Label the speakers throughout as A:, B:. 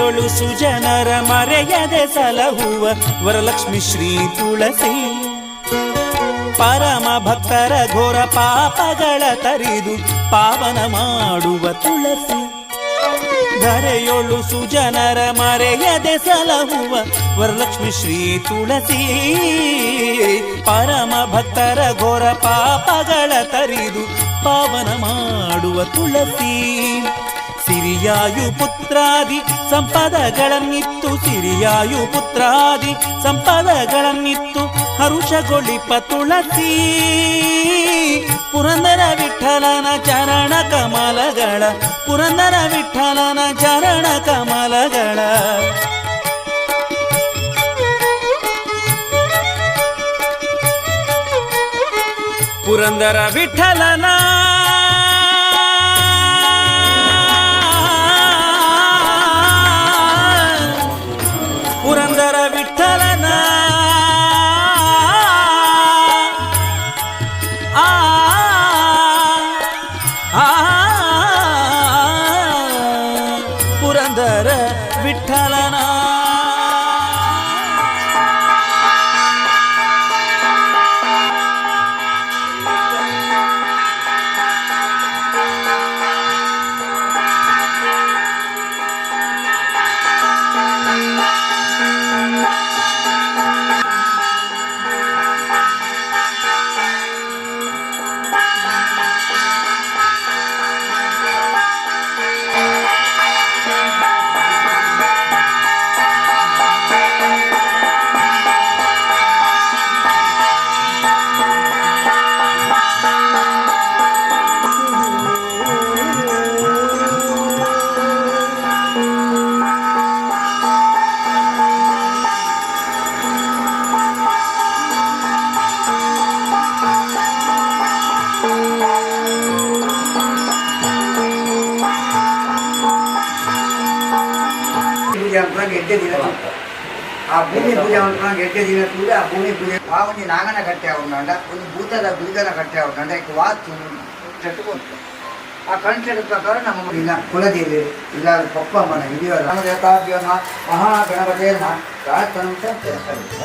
A: ಧರೆಯೊಳು ಸುಜನರ ಮರೆಯದೆ ಸಲಹುವ ವರಲಕ್ಷ್ಮಿ ಶ್ರೀ ತುಳಸಿ. ಪರಮ ಭಕ್ತರ ಘೋರ ಪಾಪಗಳ ತರಿದು ಪಾವನ ಮಾಡುವ ತುಳಸಿ. ಧರೆಯೊಳು ಸುಜನರ ಮರೆಯದೆ ಸಲಹುವ ವರಲಕ್ಷ್ಮಿ ಶ್ರೀ ತುಳಸಿ. ಪರಮ ಭಕ್ತರ ಘೋರ ಪಾಪಗಳ ತರಿದು ಪಾವನ ಮಾಡುವ ತುಳಸಿ. ಸಿರಿಯಾಯು ಪುತ್ರಾದಿ ಸಂಪದಗಳನ್ನಿತ್ತು, ಸಿರಿಯಾಯು ಪುತ್ರಾದಿ ಸಂಪದಗಳನ್ನಿತ್ತು ಹರುಷಗೊಳಿಪ ತುಳಸಿ. ಪುರಂದರ ವಿಠಲನ ಚರಣ ಕಮಲಗಳ, ಪುರಂದರ ವಿಠಲನ ಚರಣ ಕಮಲಗಳ. ಪುರಂದರ ವಿಠಲನ ಪುರಂದರ ವಿಠಲನ ಪುರಂದರ ವಿಠಲನ.
B: ಆ ಭೂಮಿ ಪೂಜೆ ಮಾಡ್ಕೊಂಡು 8 ದಿನ ಕೂಡ ಆ ಭೂಮಿ ಪೂಜೆ ಒಂದು ನಾಗನ ಕಟ್ಟೆ ಅವನಂಡ ಒಂದು ಭೂತದ ಬೀಗನ ಕಟ್ಟೆ ಅವನಂಡ ವಾತು ಆ ಕನ್ಸೆಪ್ಟ್ ಪ್ರಕಾರ ನಮ್ಮ ಇಲ್ಲ ಕುಲದೇವಿ ಇಲ್ಲ ಪಪ್ಪಮ್ಮನ ಹಿರಿಯರ ದೇವತಾಭ್ಯ ಮಹಾಗಣಪತಿಯ ಪ್ರಾರ್ಥನೆ ಅಂತ.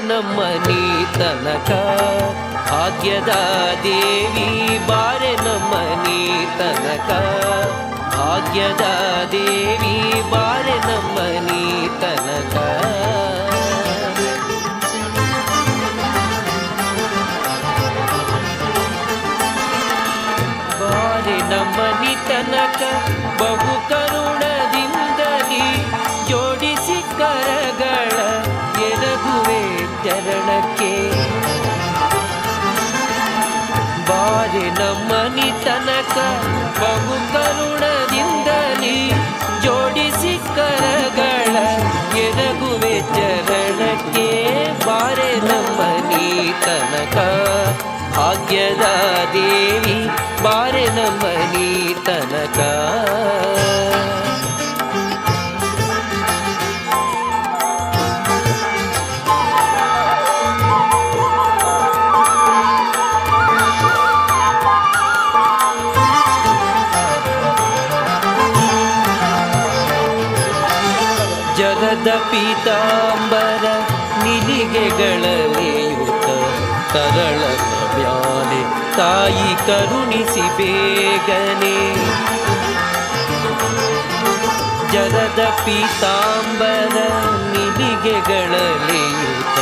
C: ನಮ್ಮನಿ ತನಕ ಭಾಗ್ಯದ ದೇವಿ, ಬಾರೆ ನಮ್ಮನಿ ತನಕ ಭಾಗ್ಯದ ದೇವಿ, ಬಾರೆ ನಮ್ಮನಿ ತನಕ. ಬಾರೆ ನಮ್ಮನಿ ತನಕ ಬಹು ಕರುಣದಿಂದಲಿ ಜೋಡಿಸಿ ಕರಗಳ ಎರಗುವೆ ಚರಣಕ್ಕೆ. ಬಾರೆ ನಮ್ಮನಿ ತನಕ ಬಹು ಕರುಣದಿಂದಲಿ ಜೋಡಿಸಿ ಕರಗಳ ಎರಗುವೆ ಚರಣಕ್ಕೆ. ಬಾರೆ ನಮ್ಮನಿ ತನಕ ಭಾಗ್ಯದ ದೇವಿ, ಬಾರೆ ನಮ್ಮನಿ ತನಕ. ಜಗದ ಪೀತಾಂಬರ ನಿಲಿಗೆಗಳಲೆಯುತ ತರಳನ ಮ್ಯಾಲೆ ತಾಯಿ ಕರುಣಿಸಿ ಬೇಗನೆ. ಜಗದ ಪೀತಾಂಬರ ನಿಲಿಗೆಗಳಲೆಯುತ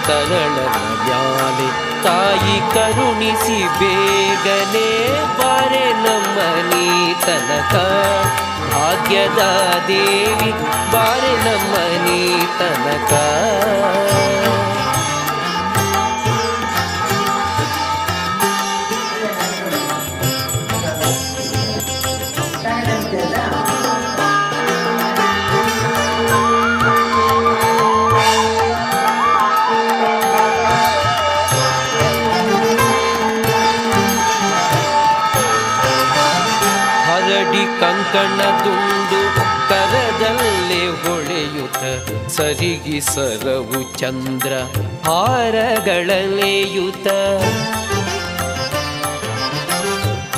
C: ತರಳನ ಮ್ಯಾಲೆ ತಾಯಿ ಕರುಣಿಸಿ ಬೇಗನೆ. ಬಾರೆ ನಮ್ಮನಿ ತನಕ ಭಾಗ್ಯದ ದೇವಿ, ಬಾರೆ ನಮ್ಮನಿ ತನಕ. ಕಂಕಣ ದುಂಡು ಕರದಲ್ಲೇ ಹೊಳೆಯುತ್ತ ಸರಿಗಿ ಸರವು ಚಂದ್ರ ಹಾರಗಳಲೆಯುತ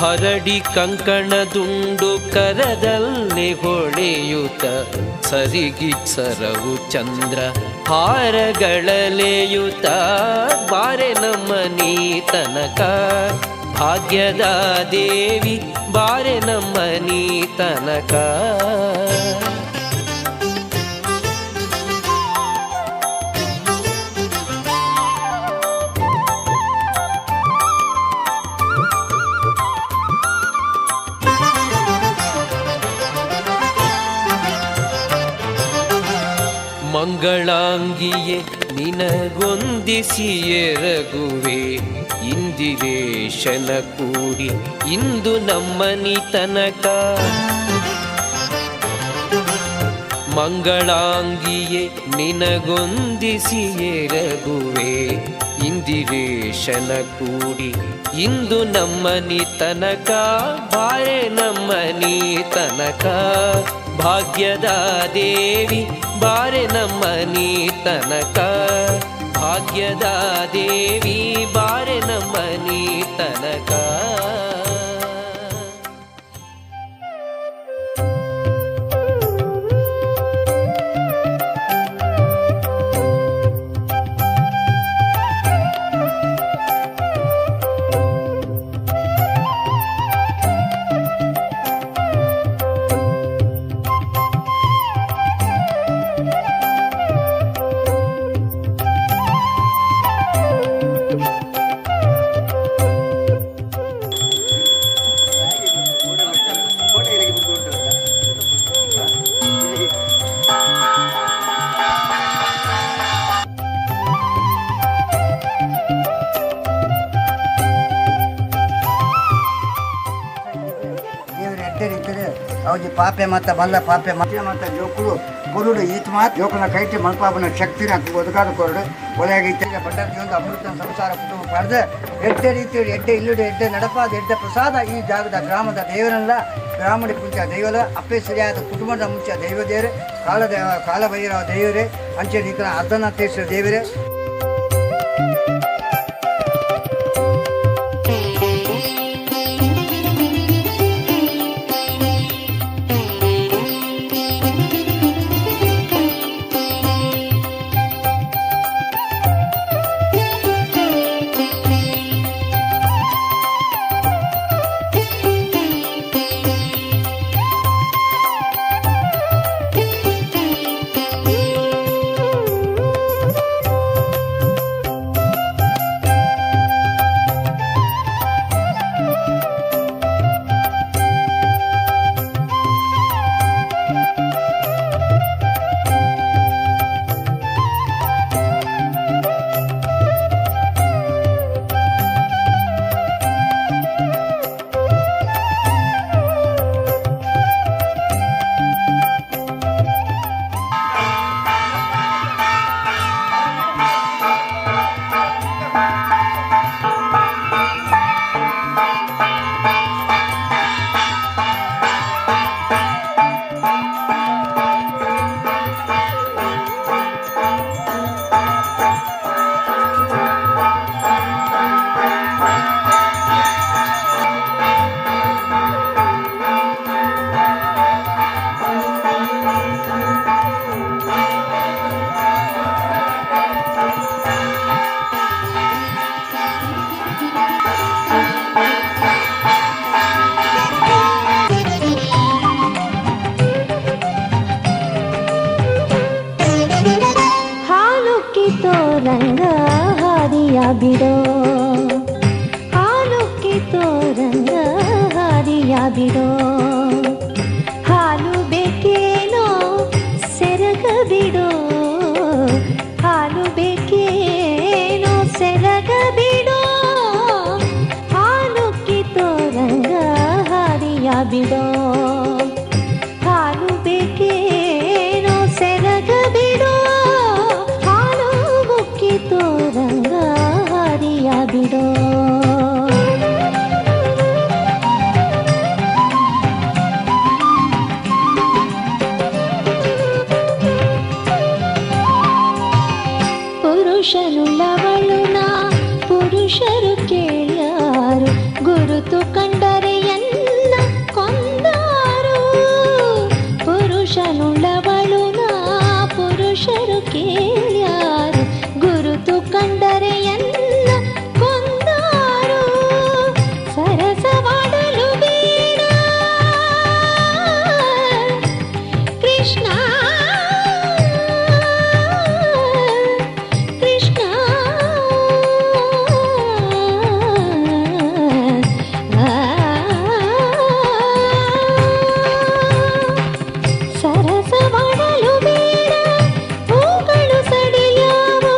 C: ಹರಡಿ ಕಂಕಣ ದುಂಡು ಕರದಲ್ಲೇ ಹೊಳೆಯುತ್ತ ಸರಿಗಿ ಸರವು ಚಂದ್ರ ಹಾರಗಳಲೆಯುತ ಬಾರೆ ನಮ್ಮ ನೀ ತನಕ ಭಾಗ್ಯದ ದೇವಿ ಬಾರೆ ನಮ್ಮ ನೀ ತನಕ ಮಂಗಳಾಂಗಿಯೇ ನಿನಗೊಂದಿಸಿ ಎರಗುವೆ ಇಂದಿರೇಶನ ಕೂಡಿ ಇಂದು ನಮ್ಮನಿ ತನಕ ಮಂಗಳಾಂಗಿಯೇ ನಿನಗೊಂದಿಸಿ ಎರಗುವೆ ಇಂದಿರೇಶನ ಕೂಡಿ ಇಂದು ನಮ್ಮನಿ ತನಕ ಬಾರೆ ನಮ್ಮನಿ ತನಕ ಭಾಗ್ಯದ ದೇವಿ ಬಾರೆ ನಮ್ಮನಿ ತನಕ ಭಾಗ್ಯದ ದೇವಿ ಬಾರೆ ನಮ್ಮನಿ ತನಕ
B: ಅವಜಿ ಪಾಪೆ ಮತ್ತು ಬಲ್ಲ ಪಾಪೆ ಮತ್ತು ಜೋಕುಳು ಕೊರುಡು ಈತ ಮಾತು ಜೋಕುನ ಕೈಟಿ ಮಲ್ಪಾಪನ ಶಕ್ತಿನ ಒದಗಾದ ಕೊರಡು ಒಲೆಯಾಗೈತೆ ಪಟ್ಟಣಕ್ಕೆ ಒಂದು ಅಮೃತ ಸಂಸಾರ ಕುಟುಂಬ ಪಡೆದ ಎಡ್ಡೆ ರೀತಿಯಲ್ಲಿ ಎಡ್ಡೆ ಇಲ್ಲುಡೆ ಎಡ್ಡೆ ನಡಪಾದ ಎಡ್ಡೆ ಪ್ರಸಾದ ಈ ಜಾಗದ ಗ್ರಾಮದ ದೇವರಲ್ಲ ಗ್ರಾಮದ ಮುಂಚ ದೈವದ ಅಪ್ಪೆ ಸರಿಯಾದ ಕುಟುಂಬದ ಮುಂಚ ದೈವ ದೇವರೇ ಕಾಲಭೈರವ ದೇವರೇ ಅಂಚೆ ನೀಕನ ಅರ್ಧನಾಥೇಶ್ವರ ದೇವರೇ
D: ರಂಗ ಹಾದಿಯ ಬಿಡೋ ಹಾಲು ಕಿತ್ತೋ ರಂಗ ಹಾದಿಯ ಬಿಡೋ ಹಾಲು ಬೇಕೇನೋ ಸೆರಗ ಬಿಡೋ ಹಾಲು ಬೇಕೇನೋ ಸೆರಗ ಬಿಡೋ ಹಾಲು ಕಿತ್ತೋ ರಂಗ ಹಾದಿಯ ಬಿಡೋ ಹಾಲು ಬೇಕೇನೋ ಸೆರಗ ಬಿಡೋ ರಂಗ ಹಾದಿಯ ಬಿಡೋ ಗುರುತು ಕಂಡರೆ ಎನ್ನ ಕೊಂದಾರು ಪುರುಷನುಳ್ಳವಳು ನಾ ಪುರುಷರು ಕೇಳ್ಯಾರು ಗುರುತು ಕಂಡರೆ ಎನ್ನ ಕೊಂದಾರು ಸರಸವಾಡಲು ಬೇಡ ಕೃಷ್ಣ ಕೃಷ್ಣ ಸರಸವಾಡಲು ಬೇಡ ಹೂಗಳು ಸಡಿಯಾವು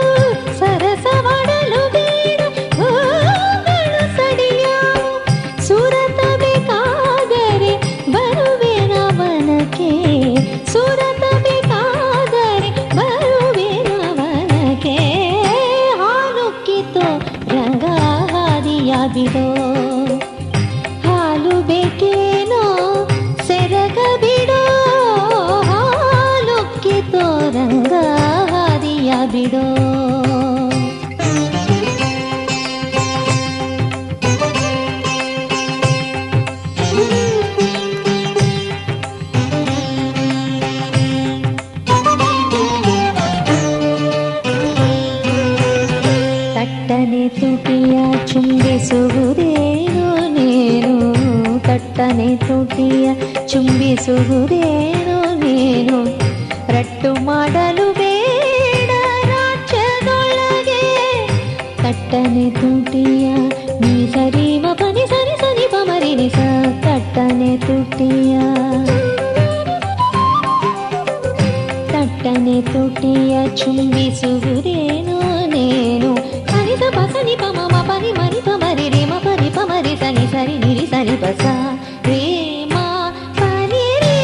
D: ಸರಸವಾಡಲು ಬೇಡ ಹೂಗಳು ಸಡಿಯಾವು ಸುರತ ಬೇಕಾದರೆ ಬರುವೆನವನಕ್ಕೆ ಸುರತ ಬೇಕಾದರೆ ಬರುವೆನವನಕ್ಕೆ ಹಾಲುಕ್ಕಿತು ರಂಗ ಹಾದಿಯ ಬಿಡೋ ಹಾಲು ಬೇಕೇನೋ ಸೆರಗ ಬಿಡೋ ಹಾಲುಕ್ಕಿತು ರಂಗ ಹಾದಿಯ ಬಿಡೋ ತಟ್ಟನೆ ತುಟಿಯ ಚುಂಬಿಸುವುದೇನು ನೀನು ತಟ್ಟನೆ ತುಟಿಯ ಚುಂಬಿಸುವುದೇನು ನೀನು ರಟ್ಟು ಮಾಡಲು ಬೇಡ ರಾಜ್ಯದೊಳಗೆ ತಟ್ಟನೆ ತುಟಿಯ ನೀ ಸರಿ ಮಪನಿ ಸರಿ ಸರಿ ಪಮರಿ ನಿಸ ತಟ್ಟನೆ ತುಟಿಯ ತಟ್ಟನೆ ತುಟಿಯ ಚುಂಬಿಸುವುದೇನು ನೇನು ಸನಿಸ ಪಸನಿ ಪಮ ಮಪನಿ ಮರಿ ಪಮರಿ ರೇ ಮಪರಿ ಪಮರಿ ಸನಿ ಸರಿ ನಿರಿ ಸನಿ ಪಸ ರೇ ಮಾ ಪನಿ ರೇ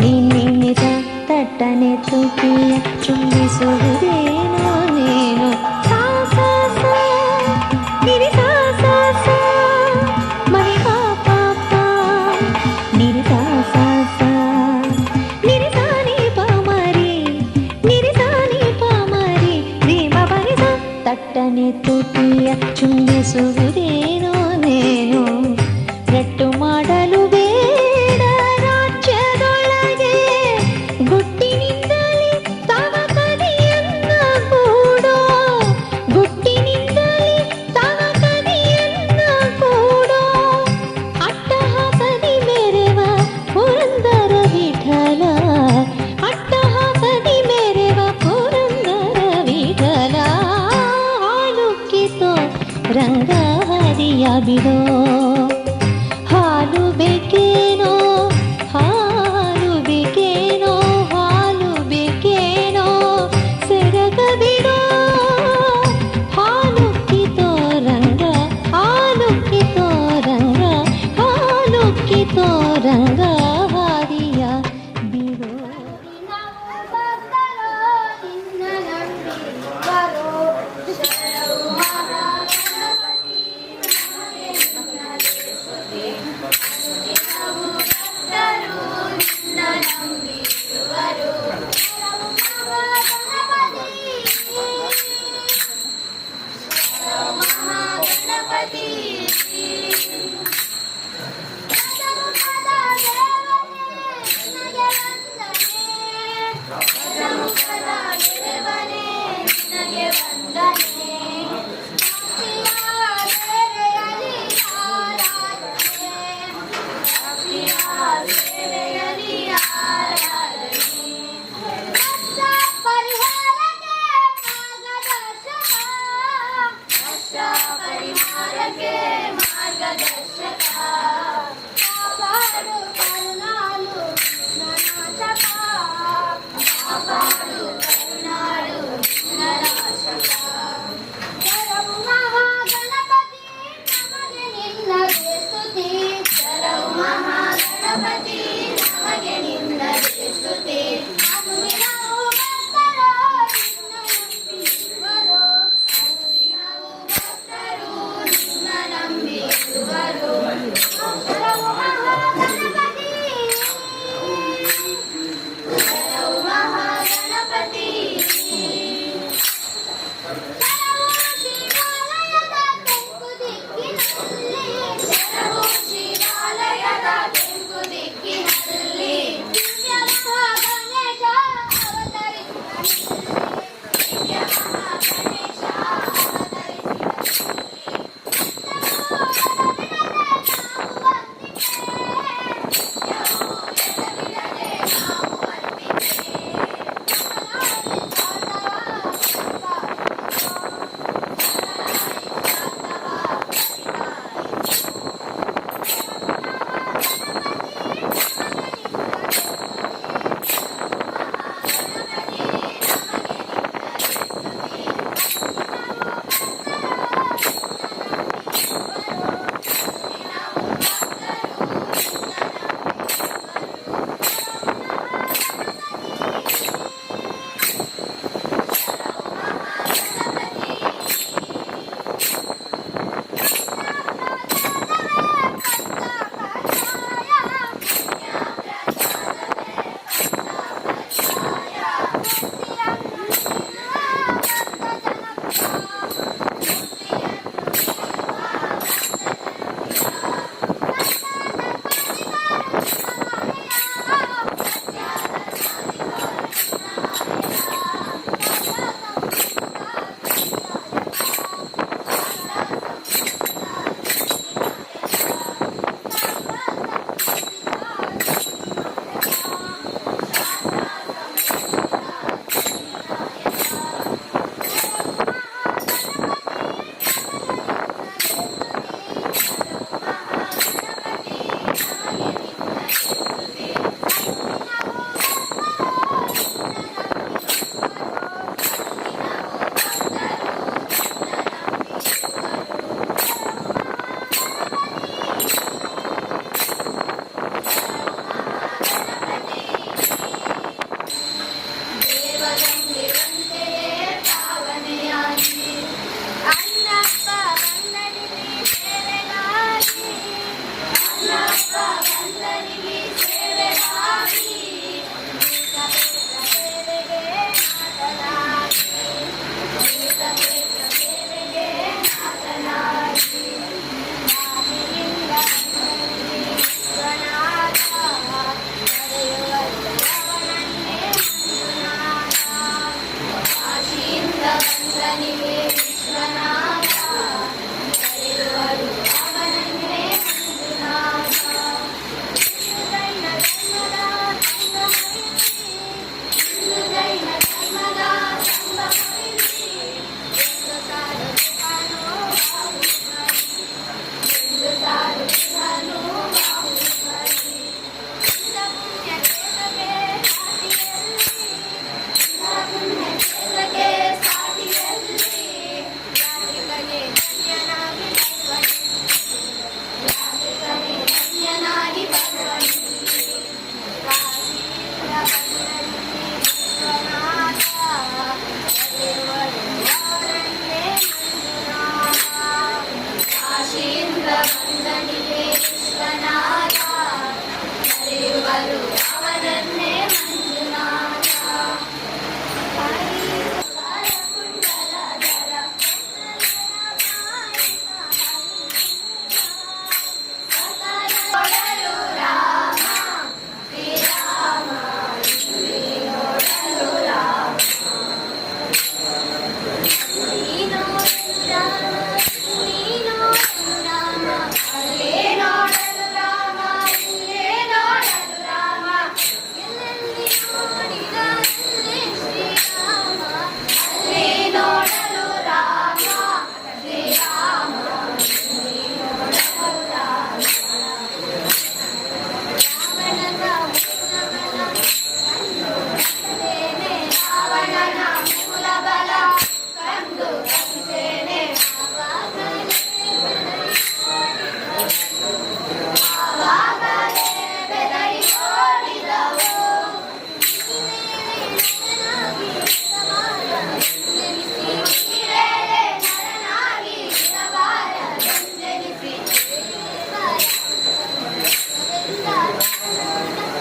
D: ನಿನ್ನಿಸ ತಟ್ಟನೆ ತುಟಿಯ ಚುಂಬಿಸುವುದೇನು ನೇನು ಸಾ ಸಾ ಸಾ ನಿರಿ ಸಾ ಸಾ ಸಾ ಮರಿ ಪಾ ಪಾ ಪಾ ನಿರಿ ಸಾ ಸಾ ಸಾ ನಿರಿ ಸಾ ನಿ ಪಮರಿ ನಿರಿ ಸಾ ನಿ ಪಮರಿ ರೇ ಮ ಪನಿ ಸಾ ತಟ್ಟನೆ ತುಟಿಯ ಚುಂಬಿಸುವುದೇನೋ ನೇನು ರಟ್ಟು ಮಾಡಲು ಬೇಡ ರಾಜ್ಯದೊಳಗೆ ಗುಟ್ಟಿನಿಂದಲೇ ತವ ಕದಿಯನ್ನ ಕೂಡೋ ಗುಟ್ಟಿನಿಂದಲೇ ತವ ಕದಿಯನ್ನ ಕೂಡೋ ಅಟ್ಟಹಾಸದಿ ಮೆರೆವ ಪುರಂದರ ವಿಠಲ ಅಟ್ಟಹಾಸದಿ ಮೆರೆವ ಪುರಂದರ ವಿಠಲ ಹಾಲುಕ್ಕಿತೋ ರಂಗ ಹರಿಯ ಬಿಡೋ